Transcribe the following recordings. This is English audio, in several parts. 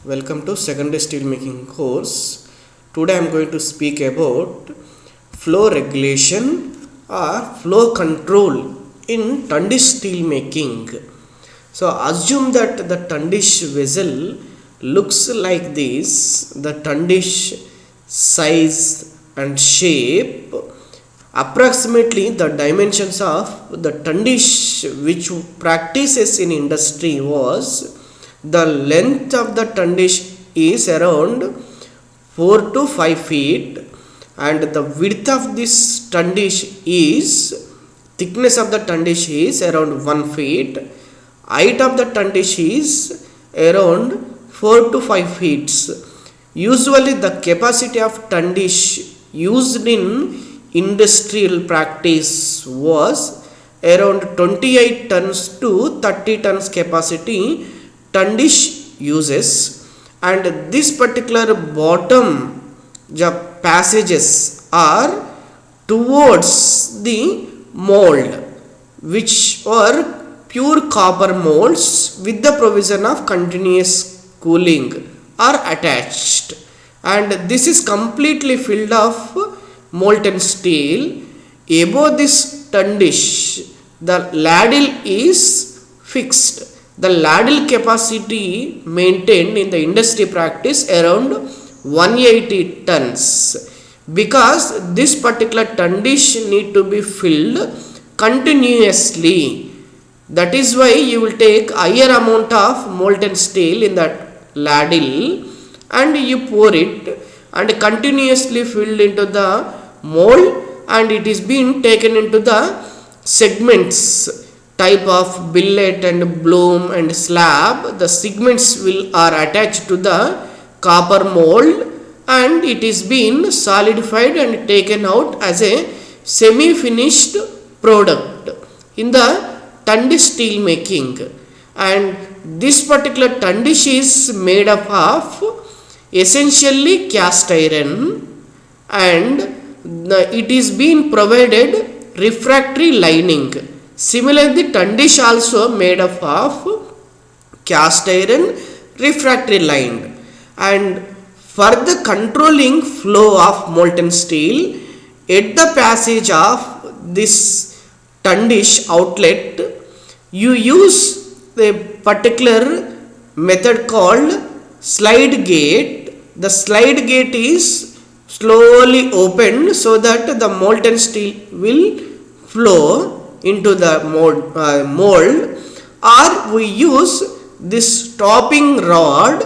Welcome to secondary steel making course. Today I am going to speak about flow regulation or flow control in tundish steel making. So assume that the tundish vessel looks like this, the tundish size and shape. Approximately the dimensions of the tundish which practices in industry was the length of the tundish is around 4 to 5 feet and the width of this tundish is thickness of the tundish is around 1 feet, height of the tundish is around 4 to 5 feet. Usually the capacity of tundish used in industrial practice was around 28 tons to 30 tons capacity tundish uses, and this particular bottom passages are towards the mold, which are pure copper molds with the provision of continuous cooling are attached, and this is completely filled of molten steel. Above this tundish the ladle is fixed. The ladle capacity maintained in the industry practice around 180 tons, because this particular tundish need to be filled continuously. That is why you will take higher amount of molten steel in that ladle and you pour it and continuously filled into the mold, and it is being taken into the segments type of billet and bloom and slab. The segments are attached to the copper mold and it is being solidified and taken out as a semi-finished product in the tundish steel making. And this particular tundish is made up of essentially cast iron, and it is being provided refractory lining. Similarly, tundish also made up of cast iron refractory lined, and for the controlling flow of molten steel at the passage of this tundish outlet, you use a particular method called slide gate. The slide gate is slowly opened so that the molten steel will flow into the mold, or we use this topping rod.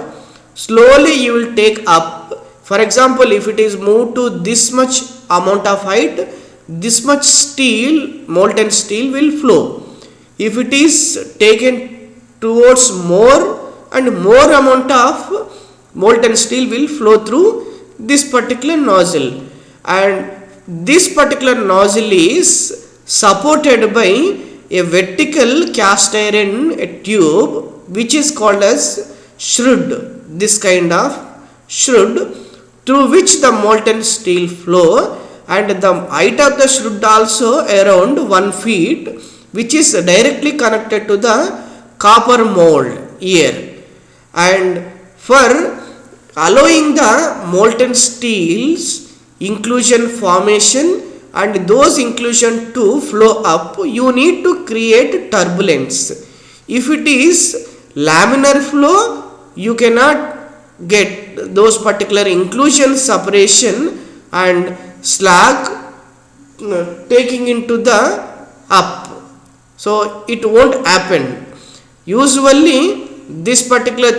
Slowly you will take up. For example, if it is moved to this much amount of height, this much steel, molten steel will flow. If it is taken towards more and more amount of molten steel will flow through this particular nozzle, and this particular nozzle is supported by a vertical cast iron tube which is called as shroud. This kind of shroud through which the molten steel flow, and the height of the shroud also around 1 feet, which is directly connected to the copper mold here. And for allowing the molten steel's inclusion formation and those inclusion to flow up, you need to create turbulence. If it is laminar flow, you cannot get those particular inclusion separation and slag taking into the up, so it won't happen. Usually this particular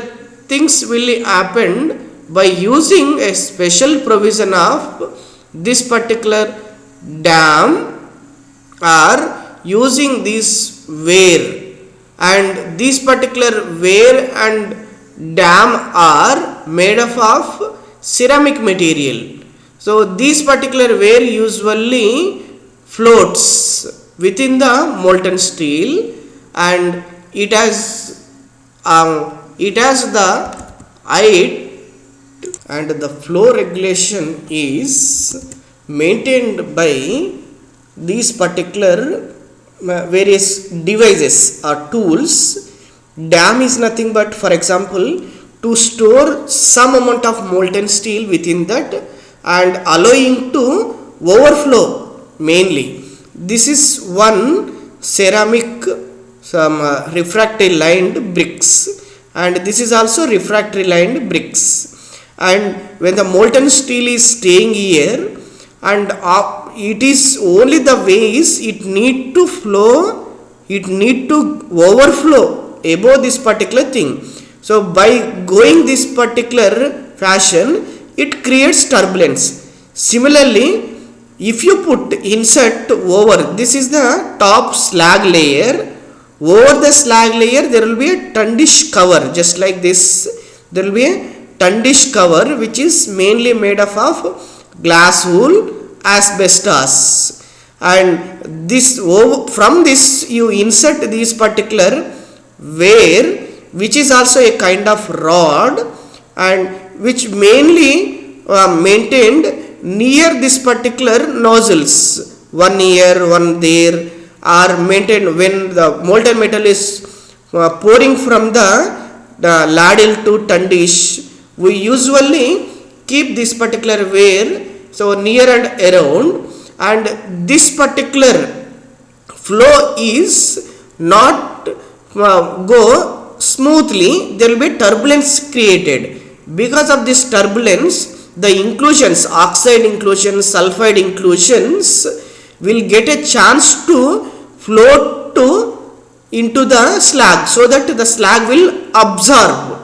things will happen by using a special provision of this particular dam or using this weir, and these particular weir and dam are made up of ceramic material. So this particular weir usually floats within the molten steel, and it has the height, and the flow regulation is maintained by these particular various devices or tools. Dam is nothing but, for example, to store some amount of molten steel within that and allowing to overflow mainly. This is one ceramic some refractory lined bricks, and this is also refractory lined bricks. And when the molten steel is staying here, and it is only the way is it need to flow, it need to overflow above this particular thing. So by going this particular fashion, it creates turbulence. Similarly, if you put insert over, this is the top slag layer, over the slag layer there will be a tundish cover, just like this. There will be a tundish cover which is mainly made up of glass wool, asbestos, and this from this you insert this particular wire, which is also a kind of rod, and which mainly maintained near this particular nozzles, one here, one there, are maintained when the molten metal is pouring from the ladle to tundish. We usually keep this particular wire so near and around, and this particular flow is not go smoothly. There will be turbulence created. Because of this turbulence, the inclusions, oxide inclusions, sulfide inclusions will get a chance to float into the slag, so that the slag will absorb,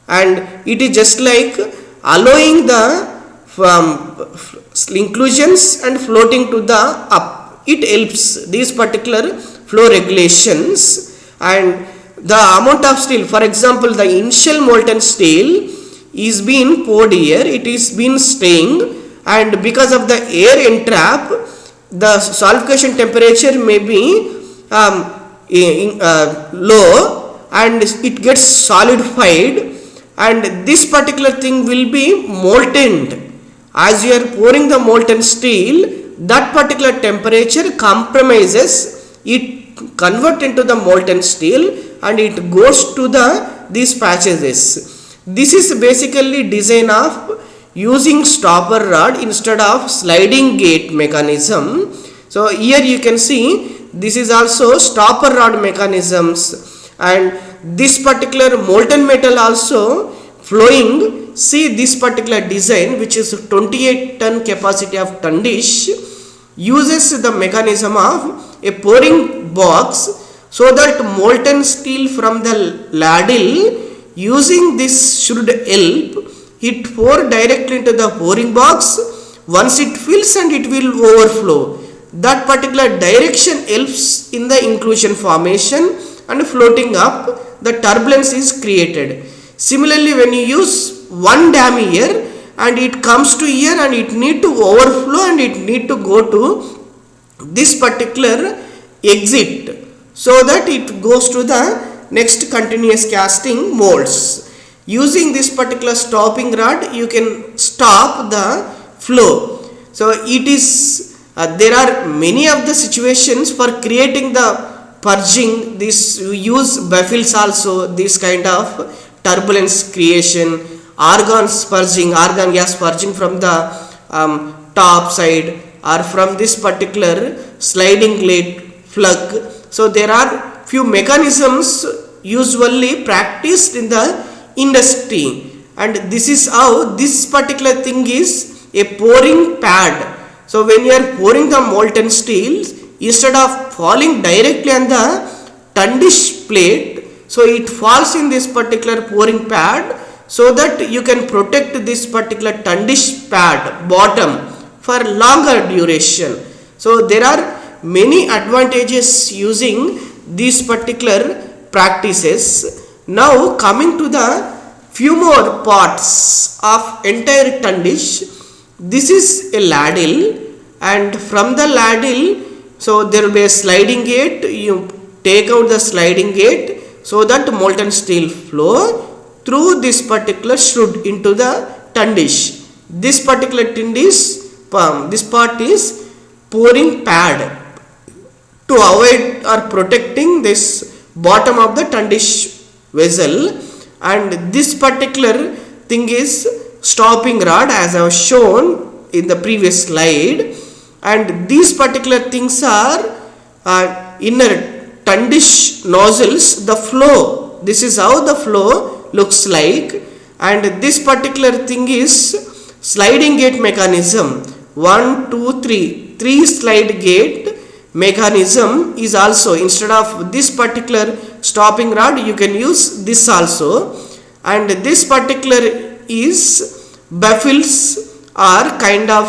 and it is just like allowing the inclusions and floating to the up. It helps these particular flow regulations. And the amount of steel, for example, the initial molten steel is being poured here, it is been staying, and because of the air entrap, the solidification temperature may be low, and it gets solidified, and this particular thing will be moltened. As you are pouring the molten steel, that particular temperature compromises, it convert into the molten steel, and it goes to these patches. This is basically design of using stopper rod instead of sliding gate mechanism. So here you can see this is also stopper rod mechanisms, and this particular molten metal also flowing. See this particular design, which is 28 ton capacity of tundish, uses the mechanism of a pouring box, so that molten steel from the ladle using this should help it pour directly into the pouring box. Once it fills, and it will overflow. That particular direction helps in the inclusion formation and floating up. The turbulence is created. Similarly, when you use one dam here, and it comes to here, and it need to overflow, and it need to go to this particular exit, so that it goes to the next continuous casting molds. Using this particular stopping rod, you can stop the flow. So it is there are many of the situations for creating the purging. This we use baffles also, this kind of turbulence creation, argon purging, argon gas purging from the top side, or from this particular sliding gate plug. So there are few mechanisms usually practiced in the industry, and this is how this particular thing is a pouring pad. So when you are pouring the molten steel, instead of falling directly on the tundish plate, so it falls in this particular pouring pad, so that you can protect this particular tundish pad bottom for longer duration. So there are many advantages using these particular practices. Now coming to the few more parts of entire tundish. This is a ladle, and from the ladle, so there will be a sliding gate. You take out the sliding gate, so that molten steel flow through this particular should into the tundish. This particular tundish, this part is pouring pad to avoid or protecting this bottom of the tundish vessel. and this particular thing is stopping rod as I have shown in the previous slide, and these particular things are inner Tundish nozzles, the flow. This is how the flow looks like, and this particular thing is sliding gate mechanism. 1, 2, 3 slide gate mechanism is also, instead of this particular stopping rod you can use this also, and this particular is baffles are kind of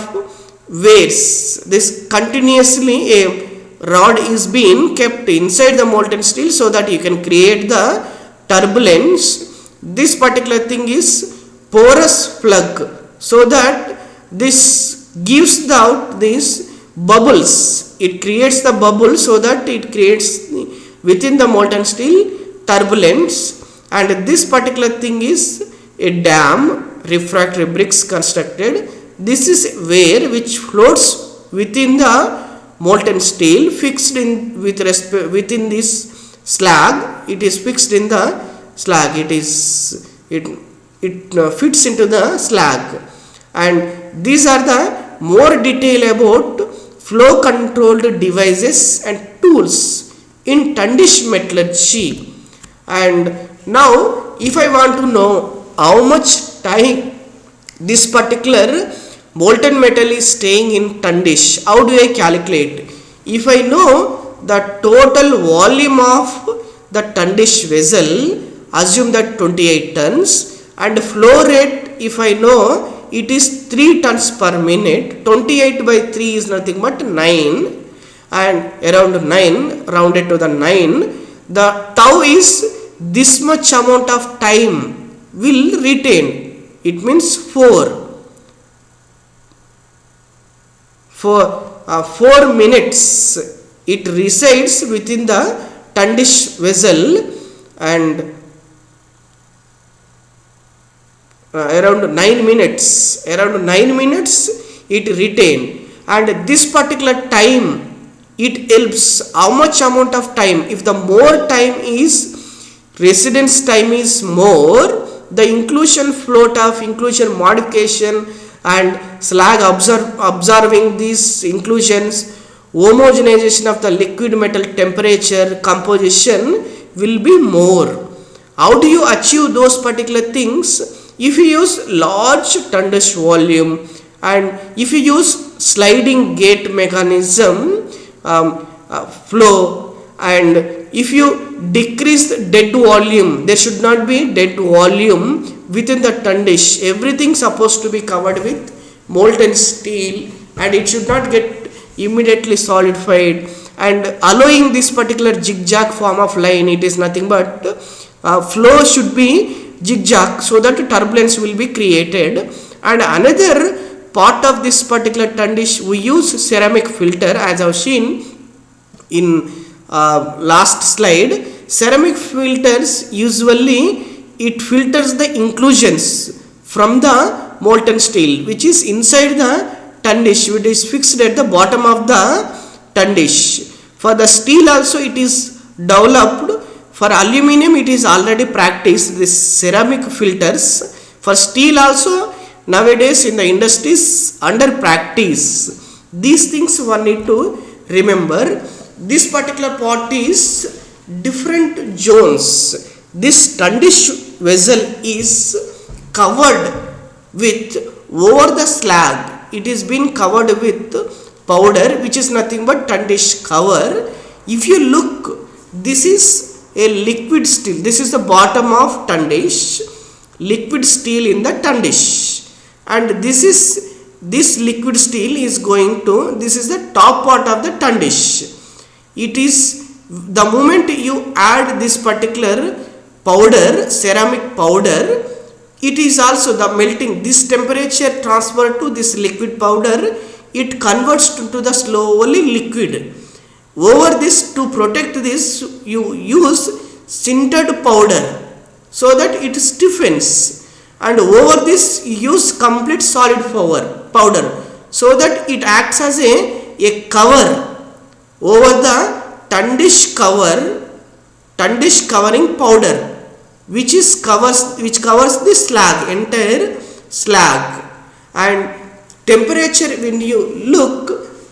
weights. This continuously a rod is being kept inside the molten steel so that you can create the turbulence. This particular thing is porous plug, so that this gives out these bubbles. It creates the bubble so that it creates within the molten steel turbulence, and this particular thing is a dam, refractory bricks constructed. This is where which floats within the molten steel, fixed in within this slag. It is fixed in the slag. It fits into the slag, and these are the more detail about flow controlled devices and tools in Tundish metallurgy. And now if I want to know how much time this particular molten metal is staying in Tundish, how do I calculate? If I know the total volume of the Tundish vessel, assume that 28 tons, and flow rate, if I know it is 3 tons per minute, 28 by 3 is nothing but 9, and around 9, rounded to the 9, the tau is this much amount of time will retain. It means 4 minutes it resides within the Tundish vessel, and around 9 minutes it retain, and this particular time it helps how much amount of time. If the more time is residence time is more, the inclusion float of inclusion modification and slag observing these inclusions, homogenization of the liquid metal temperature composition will be more. How do you achieve those particular things? If you use large Tundish volume, and if you use sliding gate mechanism flow, and if you decrease dead volume, there should not be dead volume within the Tundish. Everything supposed to be covered with molten steel, and it should not get immediately solidified, and allowing this particular zigzag form of line, it is nothing but flow should be zigzag so that turbulence will be created. And another part of this particular Tundish, we use ceramic filter, as I have seen in last slide. Ceramic filters usually it filters the inclusions from the molten steel which is inside the Tundish, which is fixed at the bottom of the Tundish. For the steel also it is developed. For aluminum it is already practiced, this ceramic filters. For steel also nowadays in the industries under practice. These things one need to remember. This particular part is different zones. This Tundish vessel is covered with over the slag. It is been covered with powder which is nothing but Tundish cover. If you look, this is a liquid steel. This is the bottom of Tundish, liquid steel in the Tundish, and this liquid steel is going to, this is the top part of the Tundish. It is the moment you add this particular powder, ceramic powder, it is also the melting, this temperature transfer to this liquid powder, it converts to the slowly liquid. Over this, to protect this, you use sintered powder so that it stiffens, and over this you use complete solid powder so that it acts as a cover over the Tundish cover, Tundish covering powder. which covers the slag, entire slag. And temperature, when you look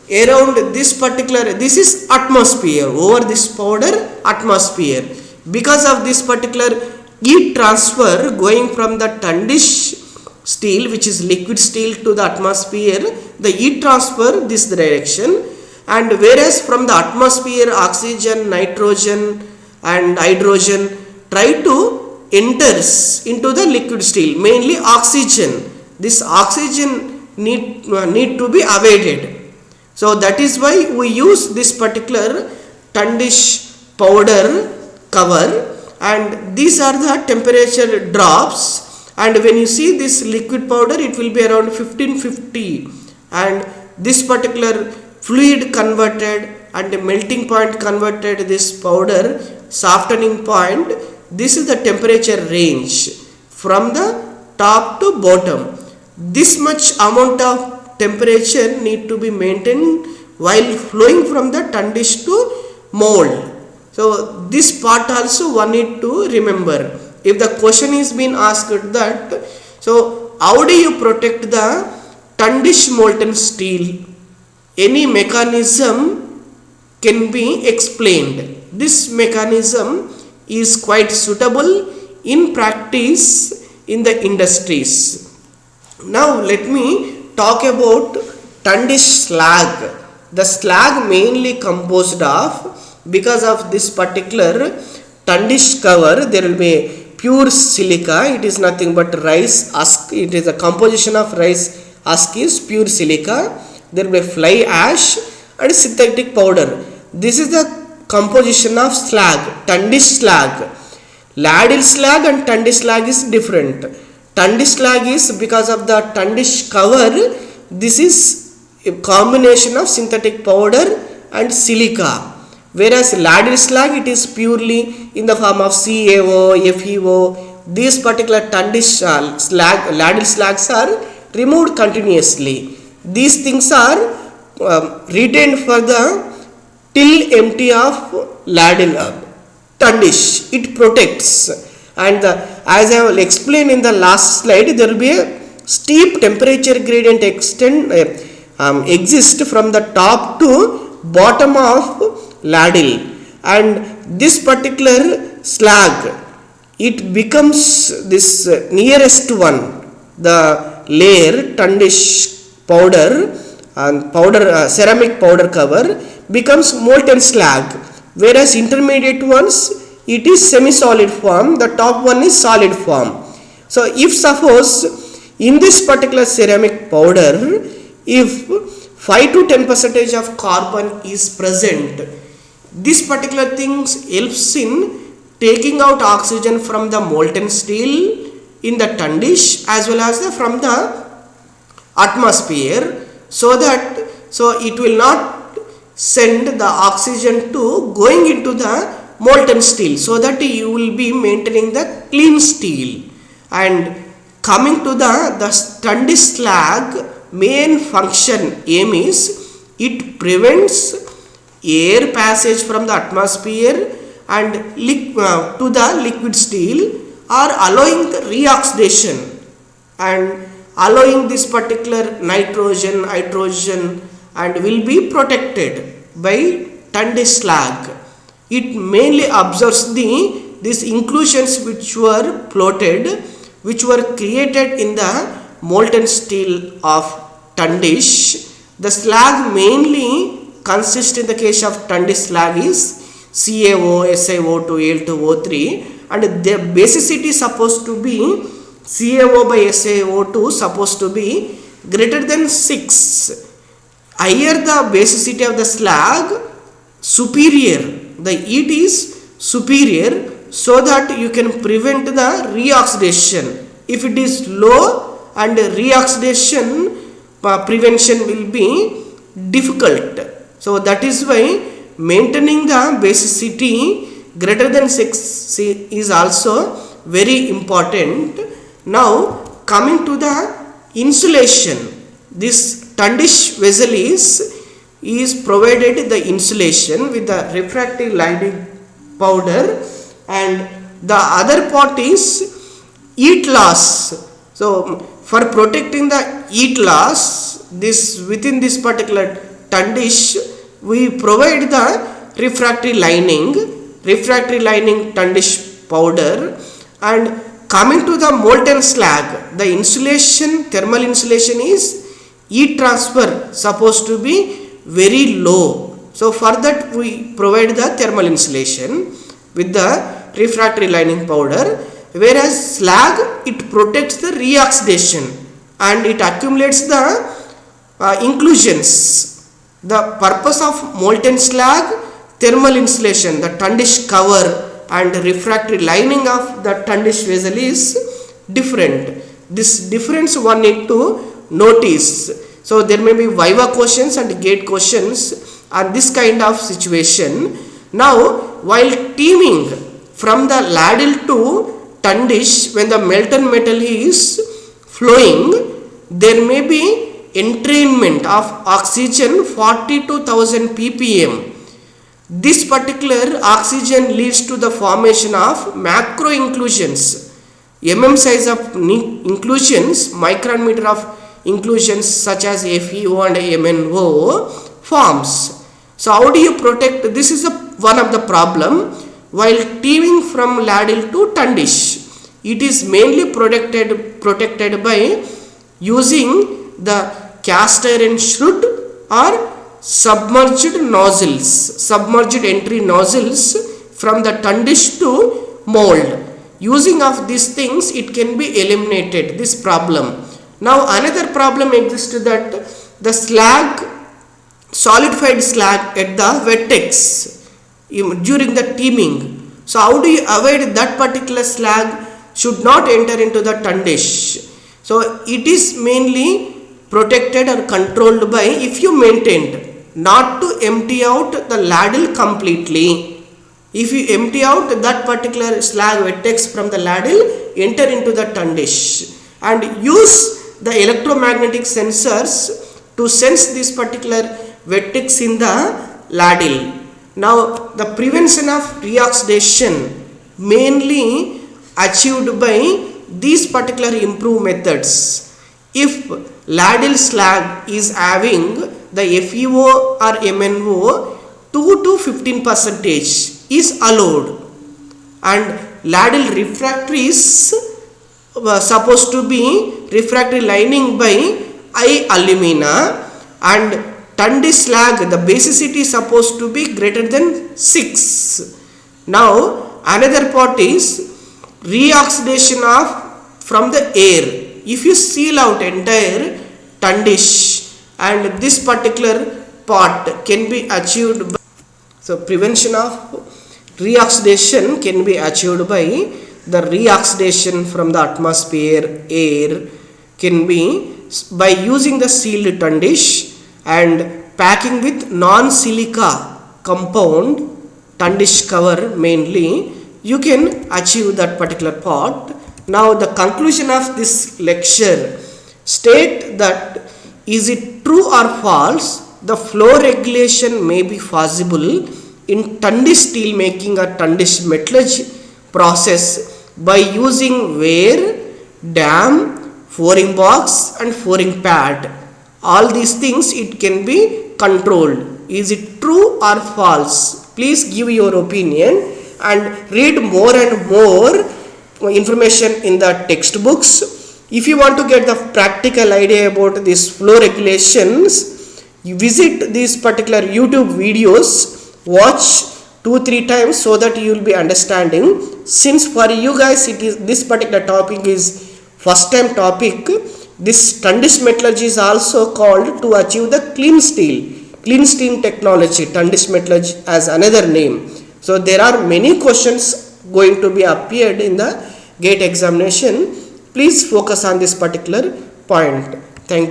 around this particular, this is atmosphere, over this powder, atmosphere. Because of this particular heat transfer going from the tundish steel, which is liquid steel, to the atmosphere, the heat transfer this direction. And whereas from the atmosphere, oxygen, nitrogen and hydrogen try to enters into the liquid steel, mainly oxygen. This oxygen need to be avoided. So that is why we use this particular tundish powder cover, and these are the temperature drops. And when you see this liquid powder, it will be around 1550, and this particular fluid converted and melting point converted this powder, softening point. This is the temperature range from the top to bottom. This much amount of temperature need to be maintained while flowing from the tundish to mold. So this part also one need to remember. If the question is being asked that, so how do you protect the tundish molten steel? Any mechanism can be explained. This mechanism is quite suitable in practice in the industries. Now let me talk about tundish slag. The slag mainly composed of, because of this particular tundish cover, there will be pure silica. It is nothing but rice husk. It is a composition of rice husk is pure silica. There will be fly ash and synthetic powder. This is the composition of slag, tundish slag. Ladle slag and tundish slag is different. Tundish slag is because of the tundish cover. This is a combination of synthetic powder and silica. Whereas ladle slag, it is purely in the form of CaO, FeO. These particular tundish slag, ladle slags are removed continuously. These things are retained for the till empty of ladle tundish. It protects. And as I will explain in the last slide, there will be a steep temperature gradient exist from the top to bottom of ladle. And this particular slag, it becomes this nearest one, the layer tundish powder and ceramic powder cover becomes molten slag, whereas intermediate ones, it is semi-solid form, the top one is solid form. So if suppose in this particular ceramic powder, if 5 to 10% of carbon is present, this particular thing helps in taking out oxygen from the molten steel in the tundish as well as from the atmosphere, so it will not send the oxygen to going into the molten steel, so that you will be maintaining the clean steel. And coming to the tundish slag, main function aim is it prevents air passage from the atmosphere and to the liquid steel, or allowing the reoxidation and allowing this particular nitrogen, hydrogen, and will be protected by tundish slag. It mainly absorbs these inclusions which were floated, which were created in the molten steel of tundish. The slag mainly consists, in the case of tundish slag, is CaO, SiO2, Al2O3, and the basicity is supposed to be CaO by SiO2 supposed to be greater than 6. Higher the basicity of the slag, superior the heat is superior, so that you can prevent the reoxidation. If it is low, and reoxidation prevention will be difficult. So that is why maintaining the basicity greater than 6 is also very important. Now coming to the insulation, this tundish vessel is provided the insulation with the refractive lighting powder, and the other part is heat loss. So for protecting the heat loss, this within this particular tundish, we provide the refractory lining tundish powder. And coming to the molten slag, the insulation, thermal insulation is heat transfer supposed to be very low. So for that we provide the thermal insulation with the refractory lining powder, whereas slag, it protects the reoxidation and it accumulates the inclusions. The purpose of molten slag, thermal insulation, the tundish cover and refractory lining of the tundish vessel is different. This difference one need to notice. So there may be viva questions and gate questions on this kind of situation. Now while teaming from the ladle to tundish, when the molten metal is flowing, there may be entrainment of oxygen 42,000 ppm. This particular oxygen leads to the formation of macro inclusions, size of inclusions, micron meter of inclusions such as FeO and MnO forms. So how do you protect? This is one of the problem while teaming from ladle to tundish. It is mainly protected by using the cast iron shroud or submerged entry nozzles from the tundish to mold. Using of these things, it can be eliminated, this problem. Now another problem exists, that the slag, solidified slag at the vertex during the teaming. So how do you avoid that particular slag should not enter into the tundish? So it is mainly protected or controlled by, if you maintained not to empty out the ladle completely. If you empty out that particular slag vertex from the ladle, enter into the tundish and use the electromagnetic sensors to sense this particular vertex in the ladle. Now the prevention of reoxidation mainly achieved by these particular improved methods. If ladle slag is having the FeO or MnO 2 to 15% is allowed, and ladle refractory is supposed to be refractory lining by I alumina, and tundish slag, the basicity is supposed to be greater than 6. Now another part is reoxidation of from the air. If you seal out entire tundish, and this particular part can be achieved by, so prevention of reoxidation can be achieved by the reoxidation from the atmosphere air can be by using the sealed tundish and packing with non-silica compound tundish cover mainly, you can achieve that particular part. Now the conclusion of this lecture state that is it true or false, the flow regulation may be possible in tundish steel making or tundish metallurgy process by using wear, dam, foring box and foring pad. All these things it can be controlled. Is it true or false? Please give your opinion and read more and more information in the textbooks. If you want to get the practical idea about these flow regulations, you visit these particular YouTube videos, watch 2-3 times so that you will be understanding. Since for you guys it is this particular topic is first time topic, this tundish metallurgy is also called to achieve the clean steel technology, tundish metallurgy as another name. So there are many questions going to be appeared in the GATE examination. Please focus on this particular point. Thank you.